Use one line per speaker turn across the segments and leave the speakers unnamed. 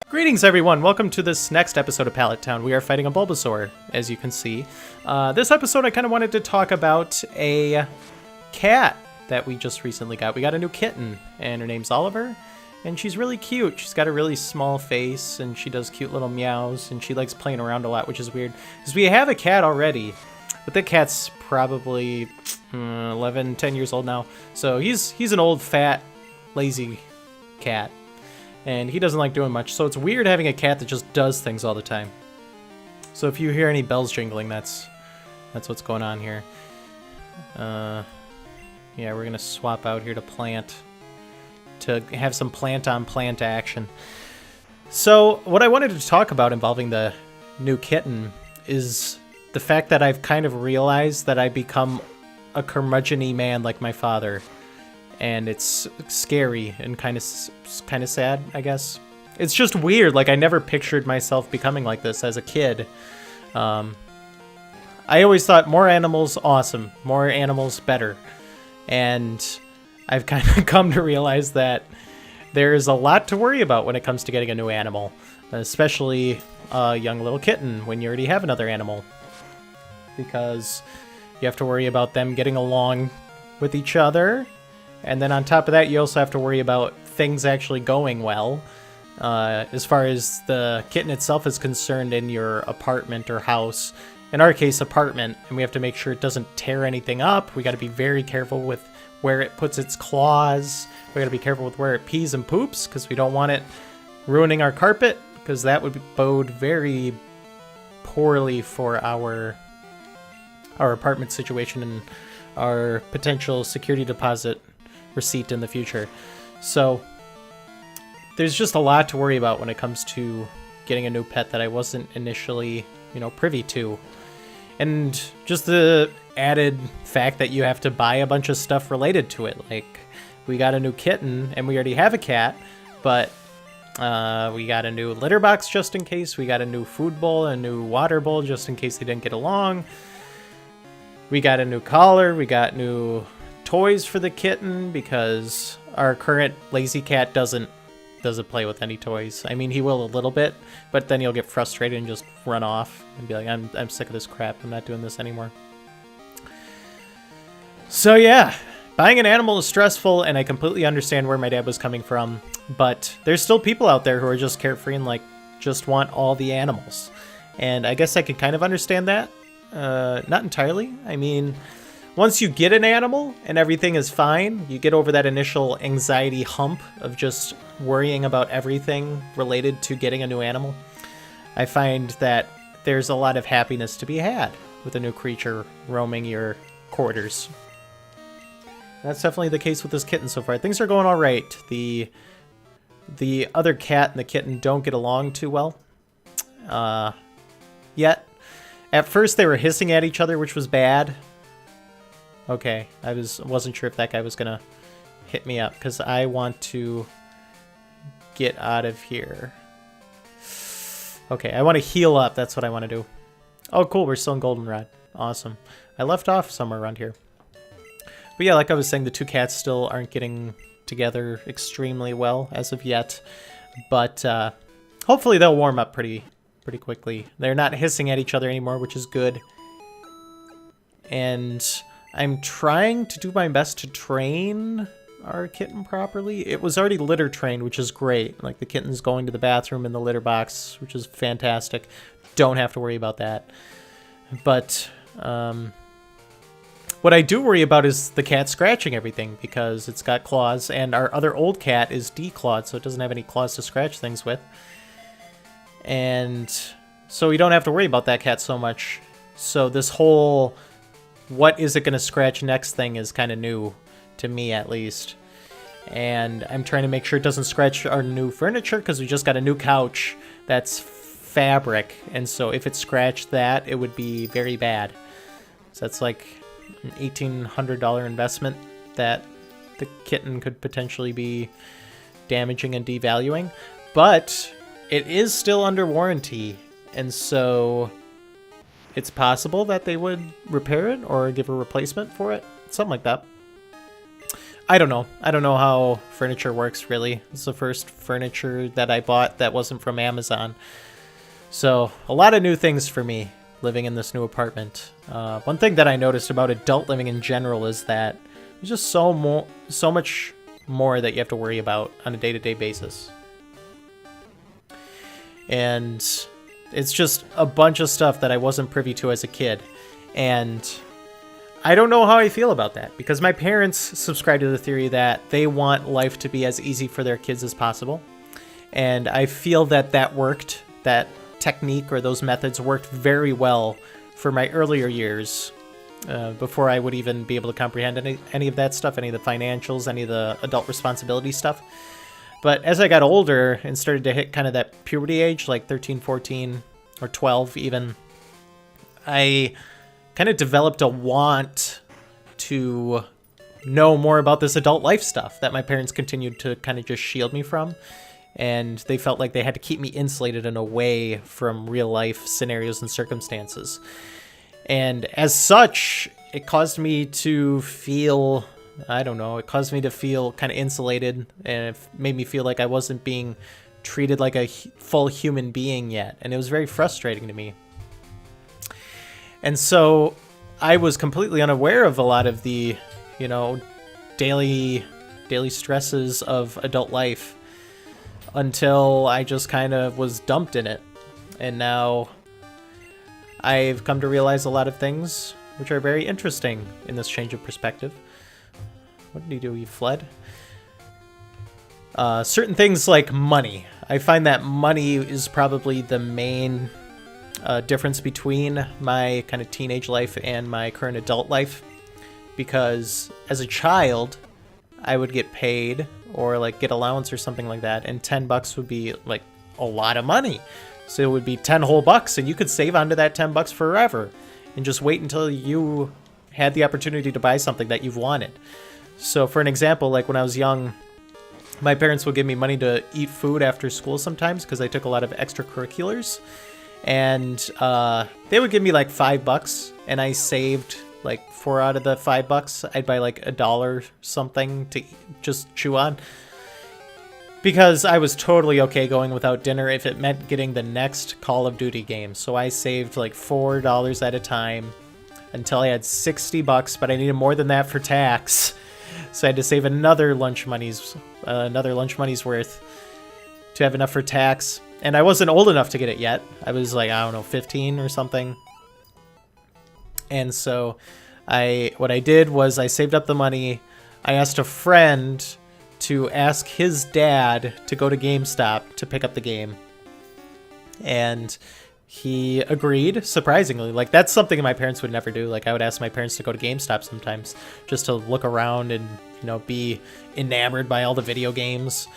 Greetings everyone, welcome to this next episode of Pallet Town. We are fighting a Bulbasaur, as you can see. This episode I kind of wanted to talk about a cat that we just recently got. We got a new kitten, and her name's Oliver, and she's really cute. She's got a really small face, and she does cute little meows, and she likes playing around a lot, which is weird. Because we have a cat already, but the cat's probably 11, 10 years old now. So he's an old, fat, lazy cat. And he doesn't like doing much, so it's weird having a cat that just does things all the time. So if you hear any bells jingling, that's what's going on here. Yeah, we're gonna swap out here to plant, to have some plant-on-plant action. So what I wanted to talk about involving the new kitten is the fact that I've kind of realized that I become a curmudgeon-y man like my father. And it's scary and kind of sad, I guess. It's just weird. Like, I never pictured myself becoming like this as a kid. I always thought more animals, awesome. More animals, better. And I've kind of come to realize that there's a lot to worry about when it comes to getting a new animal. Especially a young little kitten when you already have another animal. Because you have to worry about them getting along with each other. And then on top of that, you also have to worry about things actually going well. As far as the kitten itself is concerned in your apartment or house. In our case, apartment. And we have to make sure it doesn't tear anything up. We got to be very careful with where it puts its claws. We got to be careful with where it pees and poops, because we don't want it ruining our carpet, because that would bode very poorly for our apartment situation and our potential security deposit receipt in the future. So there's just a lot to worry about when it comes to getting a new pet that I wasn't initially, privy to. And just the added fact that you have to buy a bunch of stuff related to it. Like, we got a new kitten and we already have a cat, but we got a new litter box just in case. We got a new food bowl, a new water bowl just in case they didn't get along. We got a new collar. We got new toys for the kitten because our current lazy cat doesn't play with any toys. I mean, he will a little bit, but then he'll get frustrated and just run off and be like, I'm sick of this crap. I'm not doing this anymore. So yeah, buying an animal is stressful, and I completely understand where my dad was coming from, but there's still people out there who are just carefree and just want all the animals. And I guess I can kind of understand that. Not entirely. I mean, once you get an animal and everything is fine, you get over that initial anxiety hump of just worrying about everything related to getting a new animal. I find that there's a lot of happiness to be had with a new creature roaming your quarters. That's definitely the case with this kitten so far. Things are going all right. The other cat and the kitten don't get along too well yet. At first they were hissing at each other, which was bad. Okay, I wasn't sure if that guy was gonna hit me up, because I want to get out of here. Okay, I want to heal up. That's what I want to do. Oh, cool. We're still in Goldenrod. Awesome. I left off somewhere around here. But yeah, like I was saying, the two cats still aren't getting together extremely well as of yet. But hopefully they'll warm up pretty quickly. They're not hissing at each other anymore, which is good. And I'm trying to do my best to train our kitten properly. It was already litter trained, which is great. Like, the kitten's going to the bathroom in the litter box, which is fantastic. Don't have to worry about that. But what I do worry about is the cat scratching everything, because it's got claws, and our other old cat is declawed, so it doesn't have any claws to scratch things with. And so we don't have to worry about that cat so much. So this whole what is it going to scratch next thing is kind of new to me, at least. And I'm trying to make sure it doesn't scratch our new furniture, because we just got a new couch that's fabric. And so if it scratched that, it would be very bad. So that's like an $1,800 investment that the kitten could potentially be damaging and devaluing. But it is still under warranty. And so it's possible that they would repair it or give a replacement for it. Something like that. I don't know. I don't know how furniture works, really. It's the first furniture that I bought that wasn't from Amazon. So, a lot of new things for me living in this new apartment. One thing that I noticed about adult living in general is that there's just so much more that you have to worry about on a day-to-day basis. And it's just a bunch of stuff that I wasn't privy to as a kid. And I don't know how I feel about that, because my parents subscribe to the theory that they want life to be as easy for their kids as possible. And I feel that that worked, that technique or those methods worked very well for my earlier years, before I would even be able to comprehend any of that stuff, any of the financials, any of the adult responsibility stuff. But as I got older and started to hit kind of that puberty age, like 13, 14, or 12 even, I kind of developed a want to know more about this adult life stuff that my parents continued to kind of just shield me from. And they felt like they had to keep me insulated and away from real life scenarios and circumstances. And as such, it caused me to feel, I don't know, it caused me to feel kind of insulated, and it made me feel like I wasn't being treated like a full human being yet. And it was very frustrating to me. And so I was completely unaware of a lot of the, you know, daily stresses of adult life until I just kind of was dumped in it. And now I've come to realize a lot of things which are very interesting in this change of perspective. What did he do? He fled? Certain things like money. I find that money is probably the main difference between my kind of teenage life and my current adult life. Because as a child, I would get paid or like get allowance or something like that, and $10 would be like a lot of money. So it would be 10 whole bucks, and you could save onto that $10 forever and just wait until you had the opportunity to buy something that you've wanted. So for an example, like when I was young, my parents would give me money to eat food after school sometimes because I took a lot of extracurriculars, and they would give me like $5, and I saved like 4 out of the $5. I'd buy like $1 something to just chew on, because I was totally okay going without dinner if it meant getting the next Call of Duty game. So I saved like $4 at a time until I had $60, but I needed more than that for tax. So I had to save another lunch money's worth to have enough for tax. And I wasn't old enough to get it yet. I was like, I don't know, 15 or something. And so what I did was I saved up the money. I asked a friend to ask his dad to go to GameStop to pick up the game. And he agreed, surprisingly. Like, that's something my parents would never do. Like, I would ask my parents to go to GameStop sometimes just to look around and, you know, be enamored by all the video games.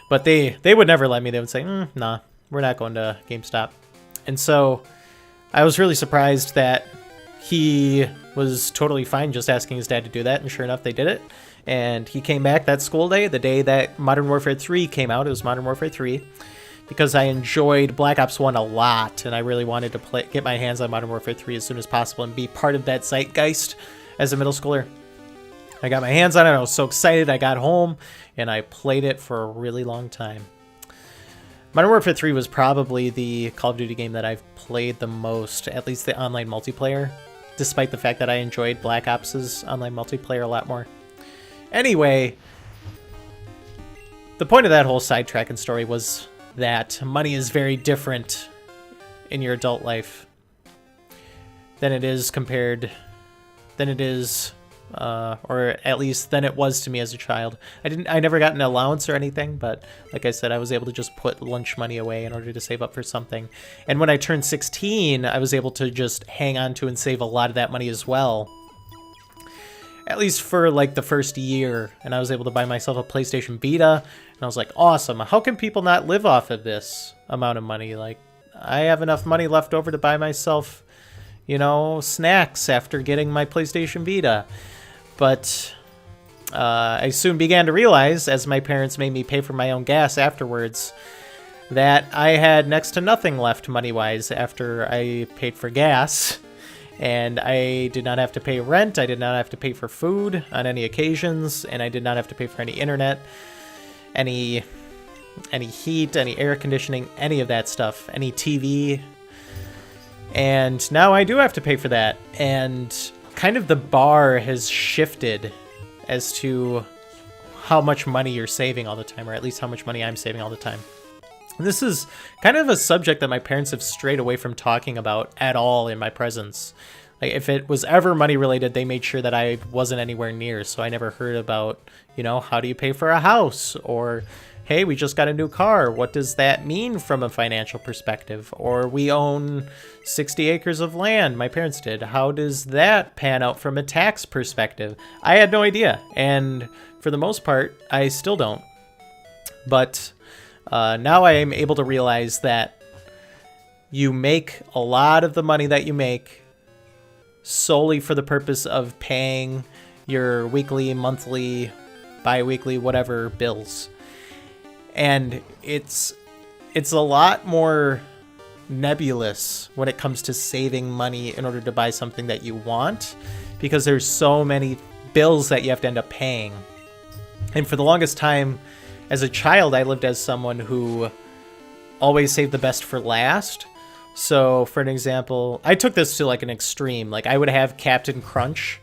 But they would never let me. They would say, nah, we're not going to GameStop. And so I was really surprised that he was totally fine just asking his dad to do that. And sure enough, they did it. And he came back that school day, the day that Modern Warfare 3 came out. It was Modern Warfare 3. Because I enjoyed Black Ops 1 a lot, and I really wanted to get my hands on Modern Warfare 3 as soon as possible and be part of that zeitgeist as a middle schooler. I got my hands on it. I was so excited. I got home, and I played it for a really long time. Modern Warfare 3 was probably the Call of Duty game that I've played the most, at least the online multiplayer, despite the fact that I enjoyed Black Ops' online multiplayer a lot more. Anyway, the point of that whole sidetracking story was that money is very different in your adult life than it is or at least than it was to me as a child. I never got an allowance or anything, but like I said, I was able to just put lunch money away in order to save up for something. And when I turned 16, I was able to just hang on to and save a lot of that money as well. At least for like the first year, and I was able to buy myself a PlayStation Vita, and I was like, awesome, how can people not live off of this amount of money? Like, I have enough money left over to buy myself, you know, snacks after getting my PlayStation Vita. But I soon began to realize, as my parents made me pay for my own gas afterwards, that I had next to nothing left money-wise after I paid for gas. And I did not have to pay rent. I did not have to pay for food on any occasions. And I did not have to pay for any internet, any heat, any air conditioning, any of that stuff, any TV. And now I do have to pay for that. And kind of the bar has shifted as to how much money you're saving all the time, or at least how much money I'm saving all the time. And this is kind of a subject that my parents have strayed away from talking about at all in my presence. Like, if it was ever money related, they made sure that I wasn't anywhere near, so I never heard about, you know, how do you pay for a house? Or, hey, we just got a new car. What does that mean from a financial perspective? Or we own 60 acres of land. My parents did. How does that pan out from a tax perspective? I had no idea. And for the most part, I still don't. But now I am able to realize that you make a lot of the money that you make solely for the purpose of paying your weekly, monthly, bi-weekly, whatever bills. And it's a lot more nebulous when it comes to saving money in order to buy something that you want, because there's so many bills that you have to end up paying. And for the longest time, as a child, I lived as someone who always saved the best for last. So, for an example, I took this to like an extreme. Like, I would have Captain Crunch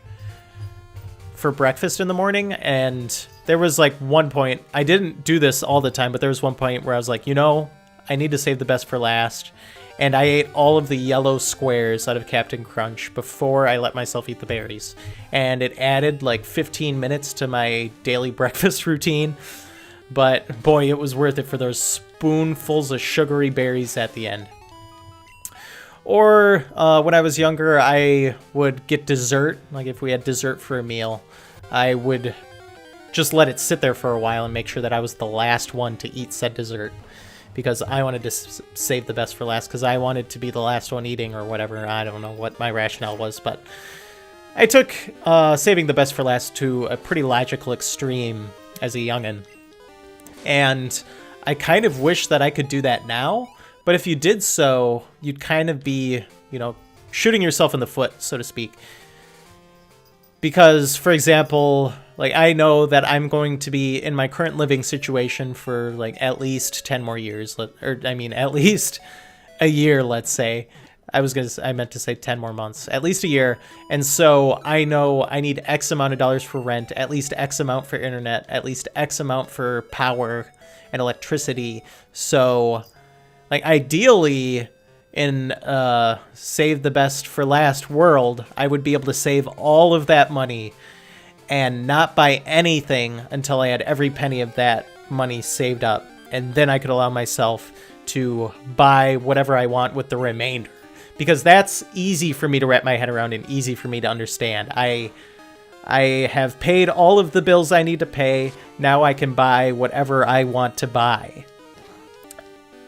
for breakfast in the morning, and there was like one point, I didn't do this all the time, but there was one point where I was like, you know, I need to save the best for last. And I ate all of the yellow squares out of Captain Crunch before I let myself eat the berries. And it added like 15 minutes to my daily breakfast routine. But boy, it was worth it for those spoonfuls of sugary berries at the end. Or when I was younger, I would get dessert. Like, if we had dessert for a meal, I would just let it sit there for a while and make sure that I was the last one to eat said dessert, because I wanted to save the best for last, because I wanted to be the last one eating or whatever. I don't know what my rationale was, but I took saving the best for last to a pretty logical extreme as a youngin'. And I kind of wish that I could do that now, but if you did so, you'd kind of be, you know, shooting yourself in the foot, so to speak. Because, for example, like, I know that I'm going to be in my current living situation for like at least 10 more years, at least a year, let's say. I meant to say 10 more months, at least a year. And so I know I need X amount of dollars for rent, at least X amount for internet, at least X amount for power and electricity. So, like, ideally, in save the best for last world, I would be able to save all of that money and not buy anything until I had every penny of that money saved up. And then I could allow myself to buy whatever I want with the remainder. Because that's easy for me to wrap my head around and easy for me to understand. I have paid all of the bills I need to pay. Now I can buy whatever I want to buy.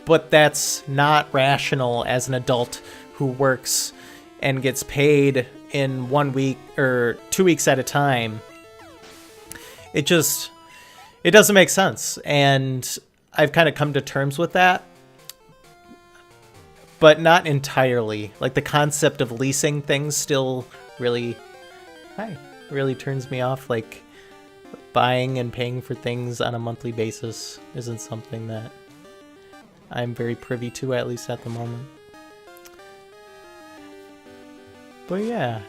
But that's not rational as an adult who works and gets paid in 1 week or 2 weeks at a time. It doesn't make sense. And I've kind of come to terms with that. But not entirely. Like, the concept of leasing things still really turns me off. Like, buying and paying for things on a monthly basis isn't something that I'm very privy to, at least at the moment. But yeah,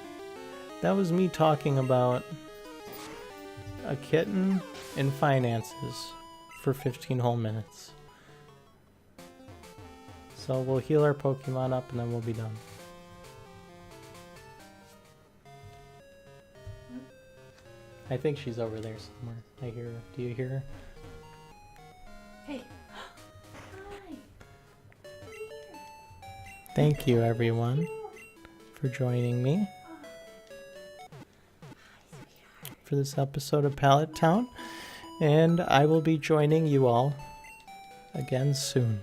that was me talking about a kitten and finances for 15 whole minutes. So we'll heal our Pokemon up and then we'll be done. I think she's over there somewhere. I hear her. Do you hear her?
Hey. Hi.
Thank you, everyone, for joining me for this episode of Pallet Town. And I will be joining you all again soon.